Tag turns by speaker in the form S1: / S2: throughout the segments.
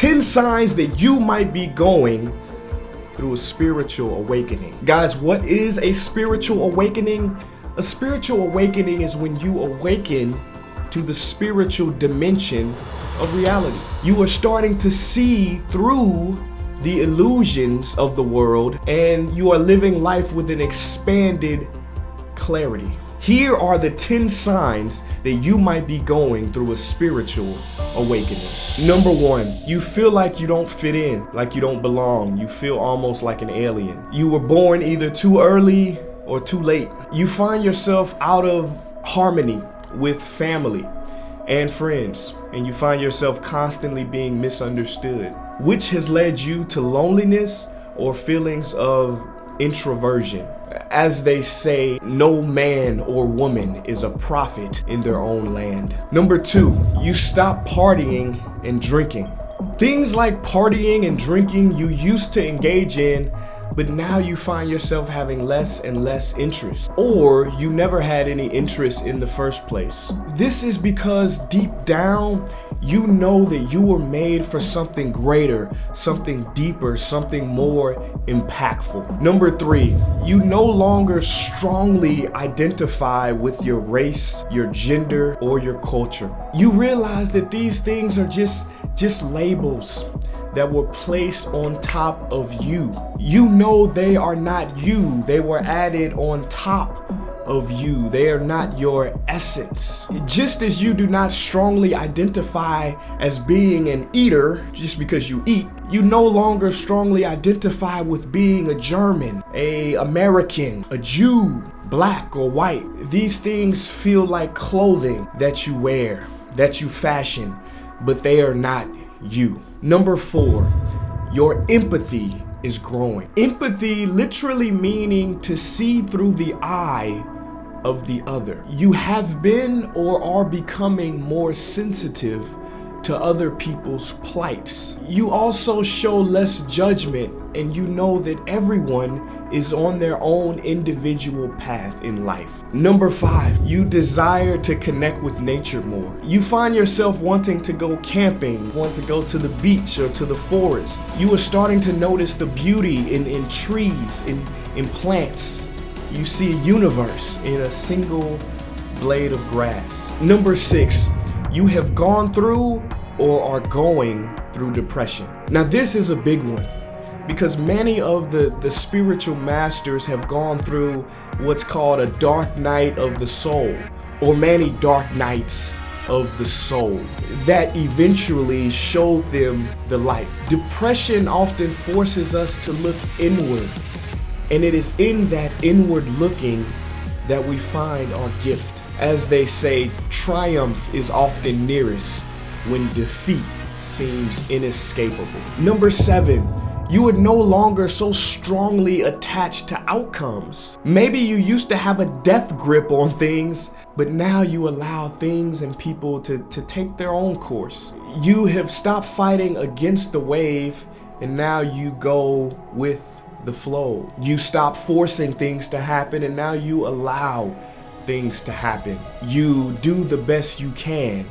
S1: 10 signs that you might be going through a spiritual awakening. Guys, what is a spiritual awakening? A spiritual awakening is when you awaken to the spiritual dimension of reality. You are starting to see through the illusions of the world, and you are living life with an expanded clarity. Here are the 10 signs that you might be going through a spiritual awakening. Number 1, you feel like you don't fit in, like you don't belong. You feel almost like an alien. You were born either too early or too late. You find yourself out of harmony with family and friends, and you find yourself constantly being misunderstood, which has led you to loneliness or feelings of introversion. As they say, no man or woman is a prophet in their own land. Number 2, you stop partying and drinking. Things like partying and drinking you used to engage in, but now you find yourself having less and less interest, or you never had any interest in the first place. This is because deep down, you know that you were made for something greater, something deeper, something more impactful. Number 3, you no longer strongly identify with your race, your gender, or your culture. You realize that these things are just labels that were placed on top of you. You know they are not you. They were added on top of you. They are not your essence. Just as you do not strongly identify as being an eater just because you eat, you no longer strongly identify with being a German, a American, a Jew, black or white. These things feel like clothing that you wear, that you fashion, but they are not you. Number 4, your empathy is growing. Empathy literally meaning to see through the eye of the other. You have been or are becoming more sensitive to other people's plights. You also show less judgment, and you know that everyone is on their own individual path in life. Number 5, you desire to connect with nature more. You find yourself wanting to go camping, want to go to the beach or to the forest. You are starting to notice the beauty in trees, in plants. You see a universe in a single blade of grass. Number 6, you have gone through or are going through depression. Now this is a big one, because many of the spiritual masters have gone through what's called a dark night of the soul, or many dark nights of the soul that eventually showed them the light. Depression often forces us to look inward, and it is in that inward looking that we find our gift. As they say, triumph is often nearest when defeat seems inescapable. Number 7, you are no longer so strongly attached to outcomes. Maybe you used to have a death grip on things, but now you allow things and people to take their own course. You have stopped fighting against the wave, and now you go with the flow. You stop forcing things to happen, and now you allow things to happen. You do the best you can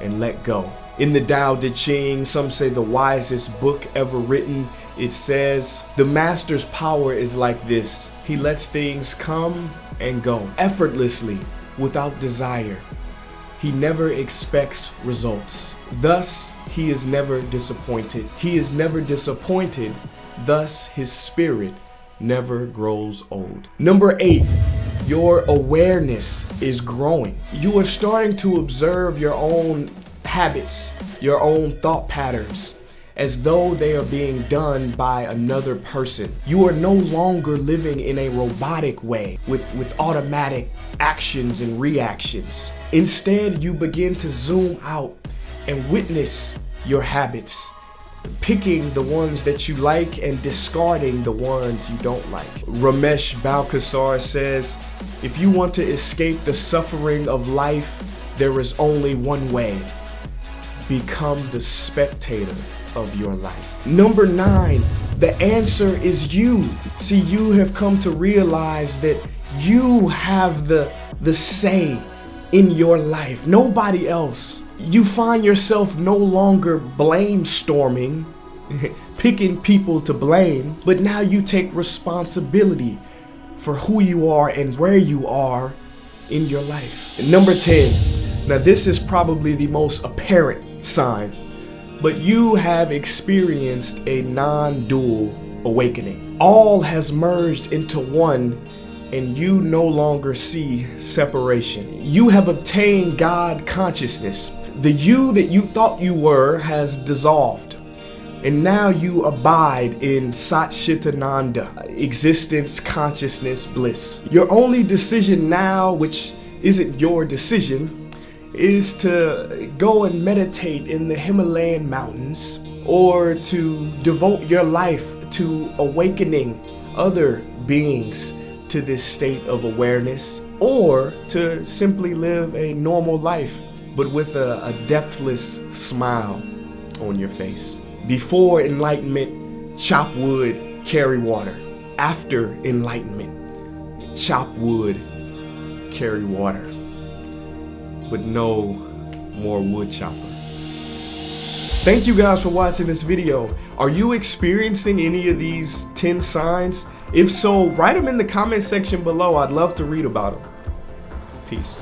S1: and let go. In the Tao Te Ching, some say the wisest book ever written, it says, the master's power is like this. He lets things come and go effortlessly, without desire. He never expects results. Thus, he is never disappointed. He is never disappointed. Thus, his spirit never grows old. Number 8, your awareness is growing. You are starting to observe your own habits, your own thought patterns, as though they are being done by another person. You are no longer living in a robotic way with automatic actions and reactions. Instead, you begin to zoom out and witness your habits, picking the ones that you like and discarding the ones you don't like. Ramesh Balkasar says, if you want to escape the suffering of life, there is only one way. Become the spectator of your life. Number 9, the answer is you. See, you have come to realize that you have the say in your life. Nobody else You find yourself no longer blame storming, picking people to blame, but now you take responsibility for who you are and where you are in your life. And number 10, now this is probably the most apparent sign, but you have experienced a non-dual awakening. All has merged into one, and you no longer see separation. You have obtained God consciousness. The you that you thought you were has dissolved, and now you abide in Satchitananda, existence, consciousness, bliss. Your only decision now, which isn't your decision, is to go and meditate in the Himalayan mountains, or to devote your life to awakening other beings to this state of awareness, or to simply live a normal life but with a depthless smile on your face. Before enlightenment, chop wood, carry water. After enlightenment, chop wood, carry water. But no more wood chopper. Thank you guys for watching this video. Are you experiencing any of these 10 signs? If so, write them in the comment section below. I'd love to read about them. Peace.